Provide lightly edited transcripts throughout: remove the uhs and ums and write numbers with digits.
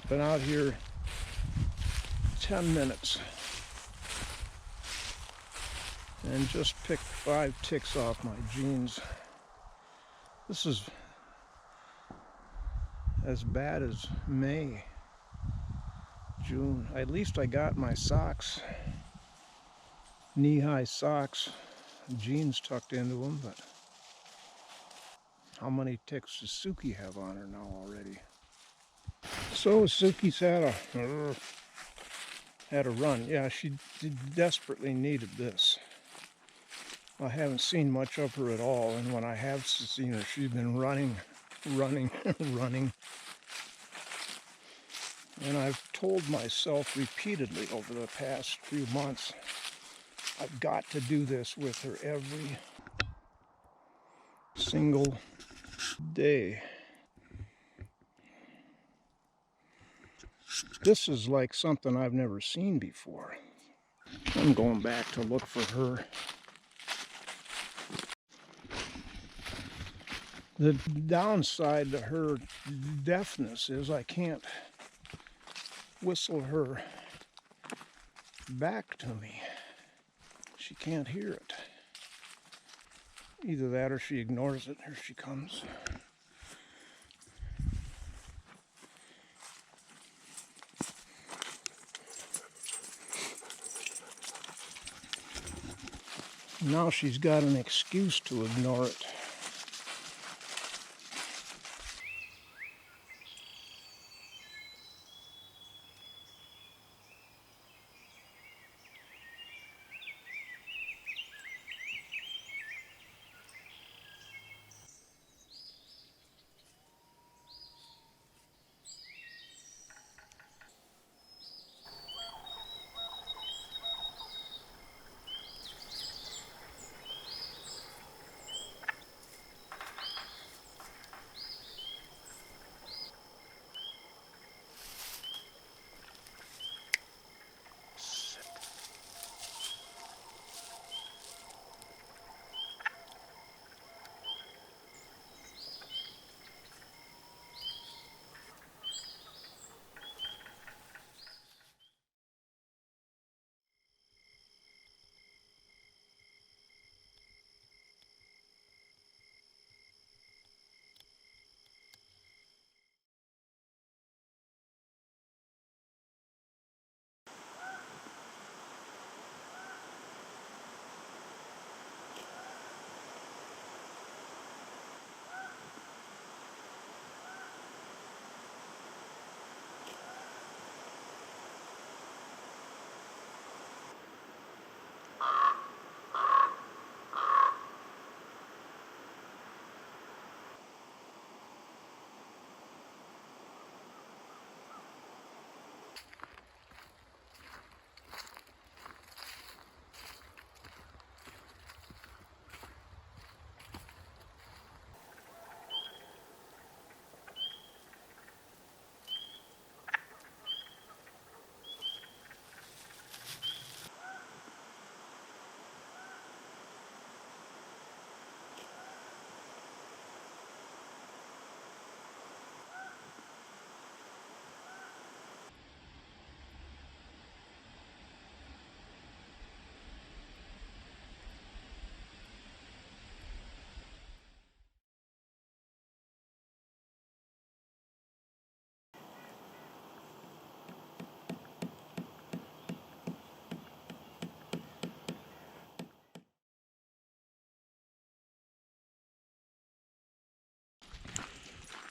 Been out here 10 minutes and just picked 5 ticks off my jeans. This is as bad as May, June. At least I got my socks, knee-high socks, jeans tucked into them, but how many ticks does Suki have on her now already? So Suki's had a run. Yeah, she desperately needed this. I haven't seen much of her at all, and when I have seen her, she's been running, running. And I've told myself repeatedly over the past few months, I've got to do this with her every single day. This is like something I've never seen before. I'm going back to look for her. The downside to her deafness is I can't whistle her back to me. She can't hear it. Either that or she ignores it. Here she comes. Now she's got an excuse to ignore it.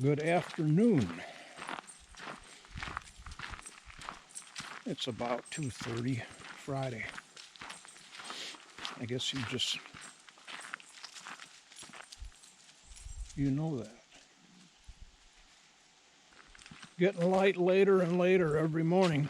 Good afternoon. It's about 2:30 Friday. I guess you know that. Getting light later and later every morning.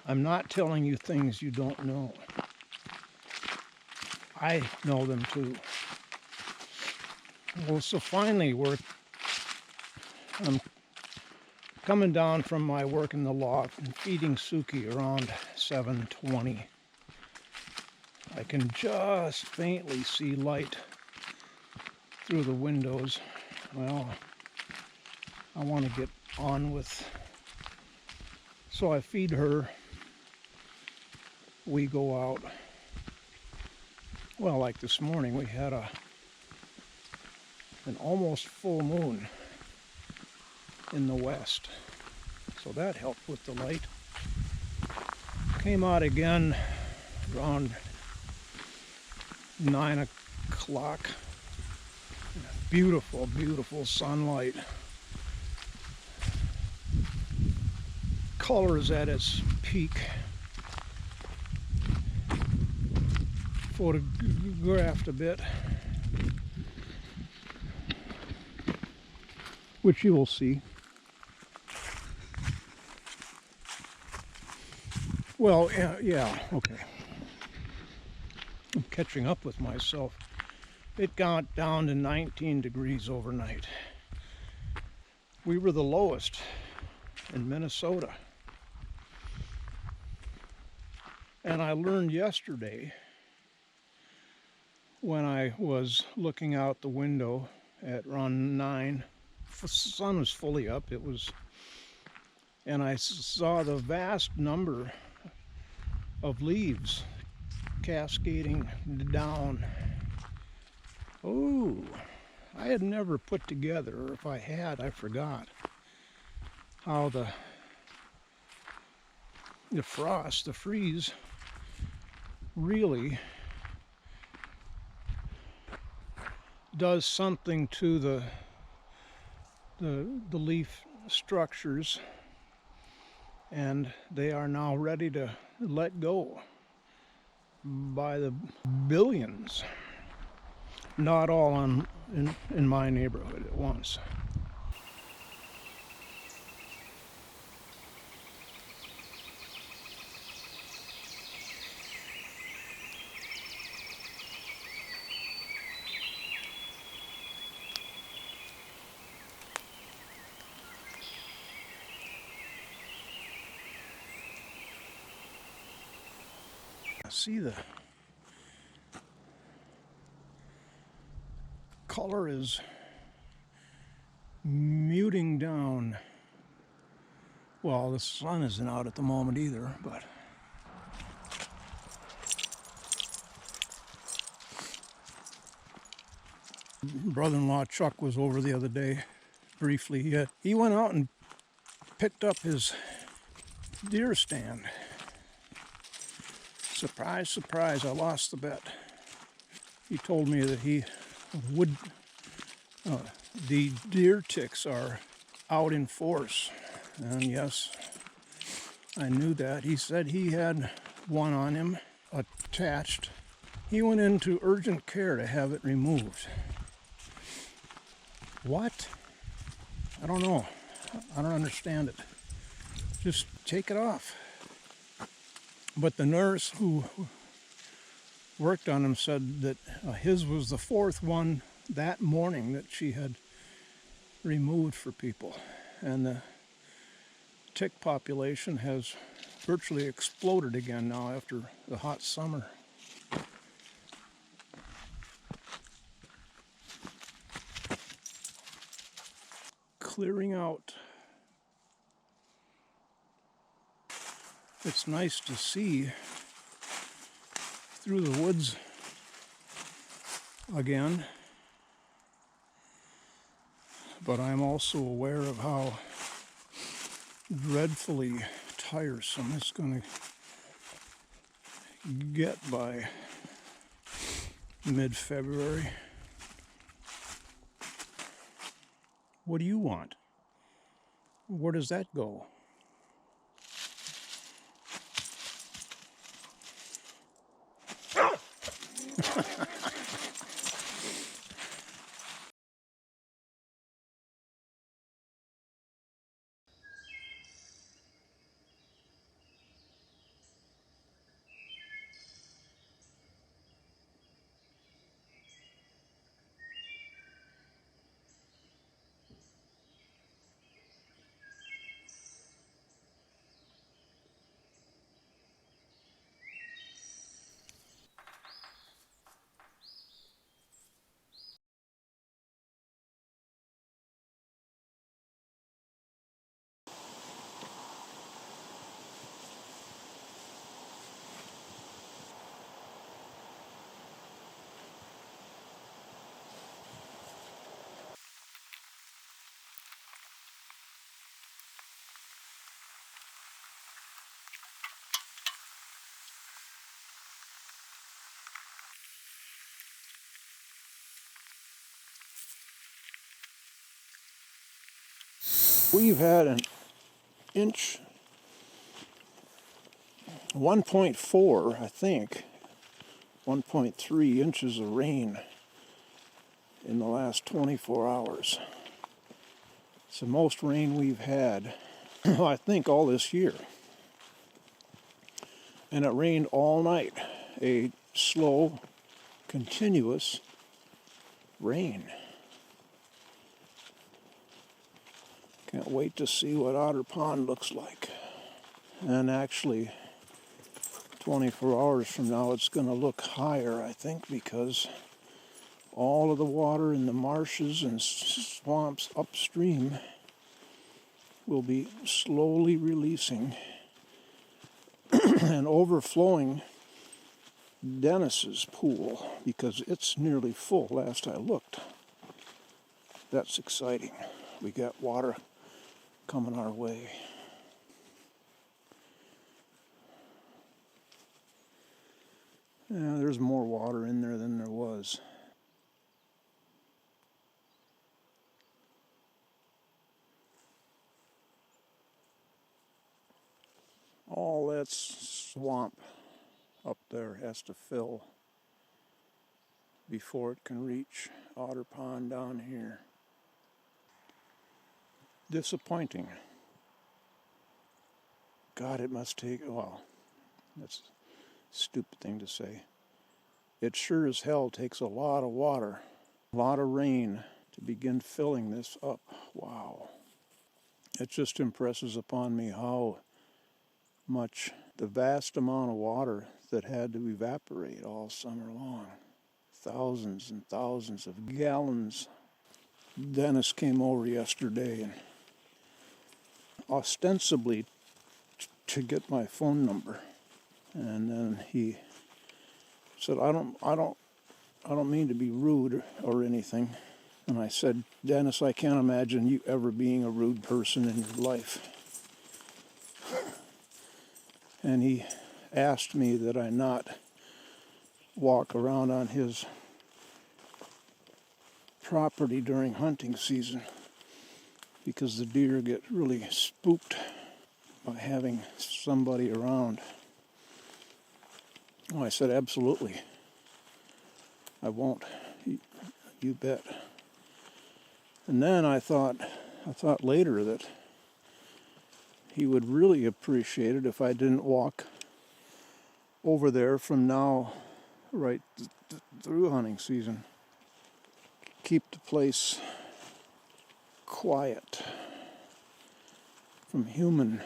I'm not telling you things you don't know. I know them too. Well, so finally I'm coming down from my work in the loft and feeding Suki around 7:20. I can just faintly see light through the windows. Well, I want to get on with. So I feed her. We go out. Well, like this morning, we had an almost full moon in the west. So that helped with the light. Came out again around 9 o'clock. Beautiful, beautiful sunlight. Color is at its peak. Photographed a bit, which you will see. Well, yeah, okay. I'm catching up with myself. It got down to 19 degrees overnight. We were the lowest in Minnesota. And I learned yesterday when I was looking out the window at around 9, the sun was fully up, and I saw the vast number of leaves cascading down. Oh, I had never put together, or if I had, I forgot, how the frost, the freeze, really does something to the leaf structures, and they are now ready to let go by the billions. Not all in my neighborhood at once. See, the color is muting down. Well, the sun isn't out at the moment either, but brother-in-law Chuck was over the other day briefly. He went out and picked up his deer stand. Surprise, surprise, I lost the bet. He told me that the deer ticks are out in force. And yes, I knew that. He said he had one on him attached. He went into urgent care to have it removed. What? I don't know. I don't understand it. Just take it off. But the nurse who worked on him said that his was the 4th one that morning that she had removed for people. And the tick population has virtually exploded again now after the hot summer. Clearing out. It's nice to see through the woods again, but I'm also aware of how dreadfully tiresome it's going to get by mid-February. What do you want? Where does that go? we've had an inch, 1.4, I think, 1.3 inches of rain in the last 24 hours. It's the most rain we've had, I think, all this year. And it rained all night. A slow, continuous rain. Can't wait to see what Otter Pond looks like. And actually, 24 hours from now, it's going to look higher, I think, because all of the water in the marshes and swamps upstream will be slowly releasing and overflowing Dennis's pool, because it's nearly full last I looked. That's exciting. We got water coming our way. Yeah, there's more water in there than there was. All that swamp up there has to fill before it can reach Otter Pond down here. Disappointing. God, it must take, well, that's a stupid thing to say. It sure as hell takes a lot of water, a lot of rain to begin filling this up. Wow. It just impresses upon me how much the vast amount of water that had to evaporate all summer long. Thousands and thousands of gallons. Dennis came over yesterday and ostensibly to get my phone number. And then he said, I don't mean to be rude or anything. And I said, Dennis, I can't imagine you ever being a rude person in your life. And he asked me that I not walk around on his property during hunting season, because the deer get really spooked by having somebody around. Oh, I said, absolutely. I won't. You bet. And then I thought later that he would really appreciate it if I didn't walk over there from now right through hunting season. Keep the place quiet from human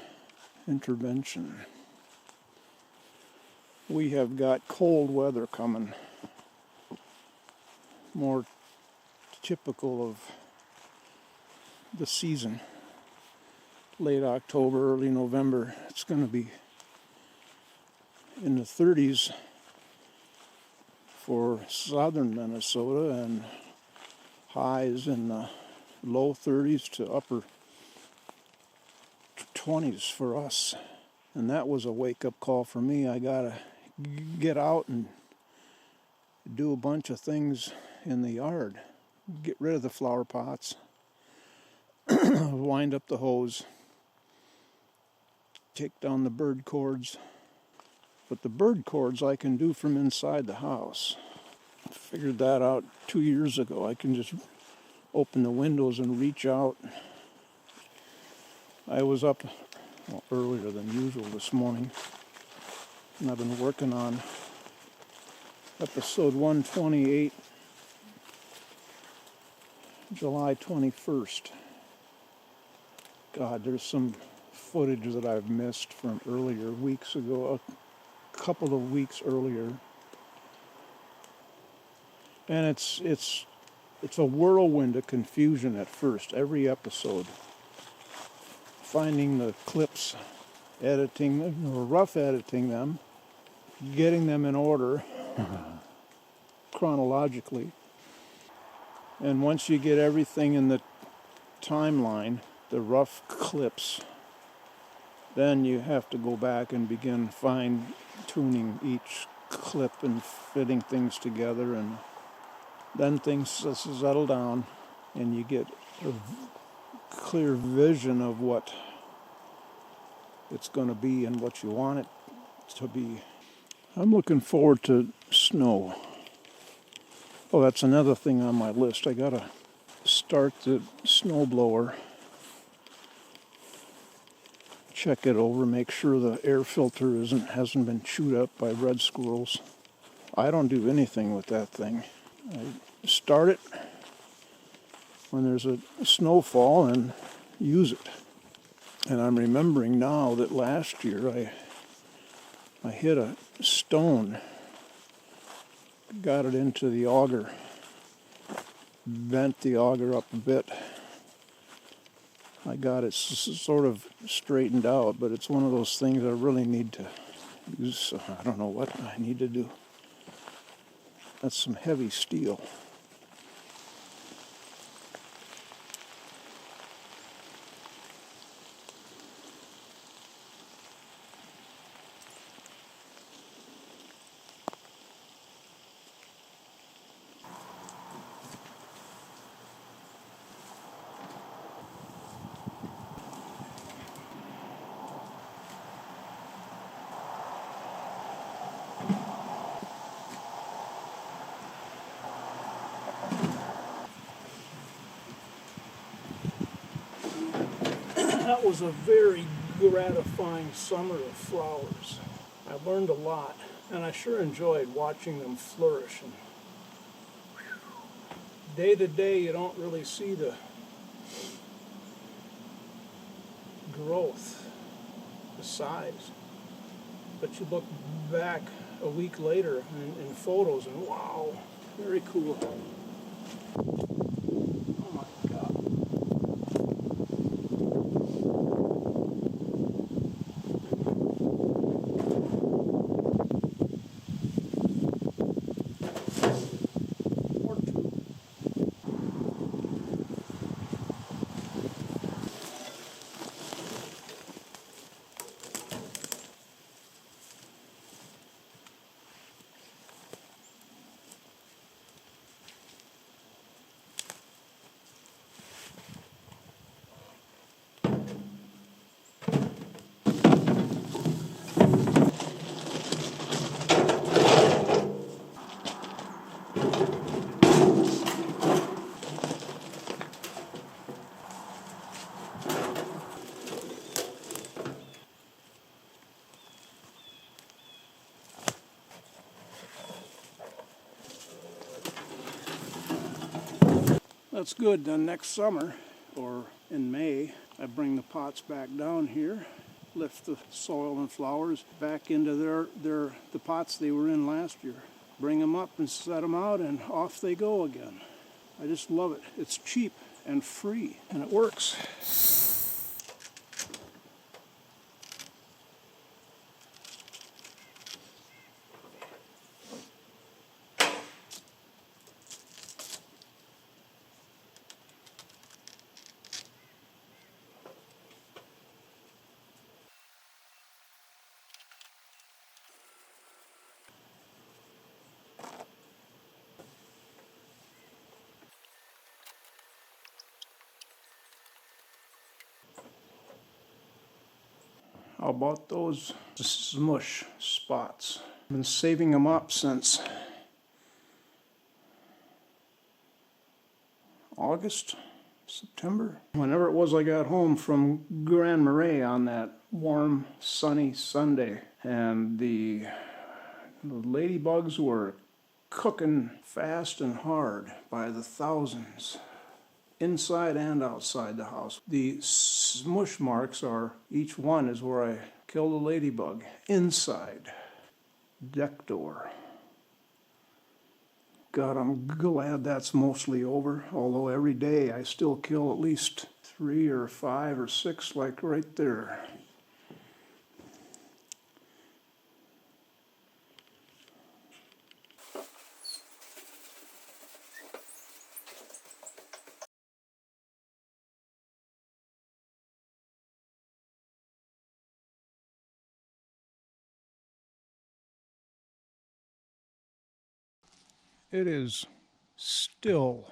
intervention. We have got cold weather coming, more typical of the season. Late October, early November. It's going to be in the 30s for southern Minnesota and highs in the low 30s to upper 20s for us. And that was a wake-up call for me. I gotta get out and do a bunch of things in the yard. Get rid of the flower pots, wind up the hose, take down the bird cords. But the bird cords I can do from inside the house. I figured that out 2 years ago. I can just open the windows and reach out. I was up earlier than usual this morning, and I've been working on episode 128, July 21st. God, there's some footage that I've missed from earlier weeks ago, a couple of weeks earlier. And it's a whirlwind of confusion at first, every episode. Finding the clips, editing them, or rough editing them, getting them in order chronologically. And once you get everything in the timeline, the rough clips, then you have to go back and begin fine-tuning each clip and fitting things together, and then things settle down and you get clear vision of what it's going to be and what you want it to be. I'm looking forward to snow. Oh, that's another thing on my list. I gotta start the snowblower, check it over, make sure the air filter hasn't been chewed up by red squirrels. I don't do anything with that thing. I start it when there's a snowfall and use it. And I'm remembering now that last year I hit a stone, got it into the auger, bent the auger up a bit. I got it sort of straightened out, but it's one of those things I really need to use. So I don't know what I need to do. That's some heavy steel. That was a very gratifying summer of flowers. I learned a lot, and I sure enjoyed watching them flourish. And day to day, you don't really see the growth, the size, but you look back a week later in photos, and wow, very cool. Oh my God. That's good. Then next summer, or in May, I bring the pots back down here, lift the soil and flowers back into the pots they were in last year. Bring them up and set them out, and off they go again. I just love it. It's cheap and free, and it works. How about those smush spots? I've been saving them up since August, September. Whenever it was I got home from Grand Marais on that warm, sunny Sunday, and the ladybugs were cooking fast and hard by the thousands, inside and outside the house. The smush marks are, each one is where I killed a ladybug. Inside, deck door. God, I'm glad that's mostly over, although every day I still kill at least 3 or 5 or 6, like right there. It is still,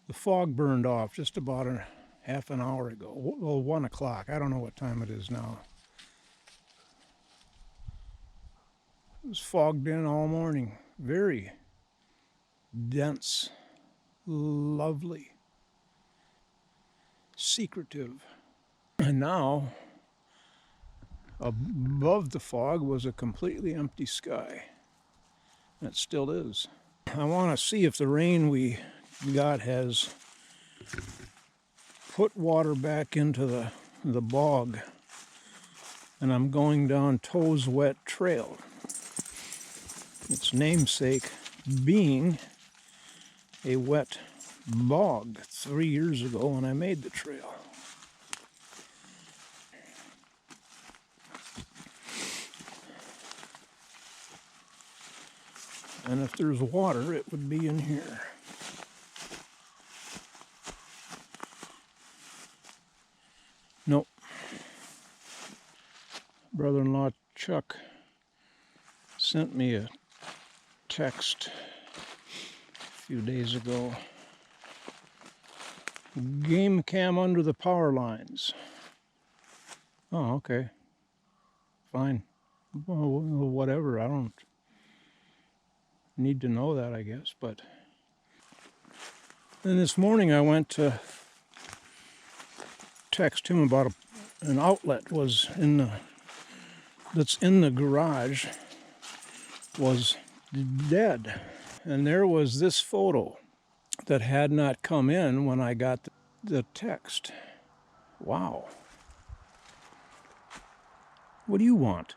the fog burned off just about half an hour ago. Well, 1 o'clock. I don't know what time it is now. It was fogged in all morning. Very dense, lovely, secretive. And now, above the fog was a completely empty sky. And it still is. I want to see if the rain we got has put water back into the bog. And I'm going down Toes Wet Trail. Its namesake being a wet bog 3 years ago when I made the trail. And if there's water, it would be in here. Nope. Brother-in-law Chuck sent me a text a few days ago. Game cam under the power lines. Oh, okay. Fine. Well, whatever. I don't need to know that, I guess. But then this morning I went to text him about an outlet was that's in the garage was dead. And there was this photo that had not come in when I got the text. Wow. What do you want?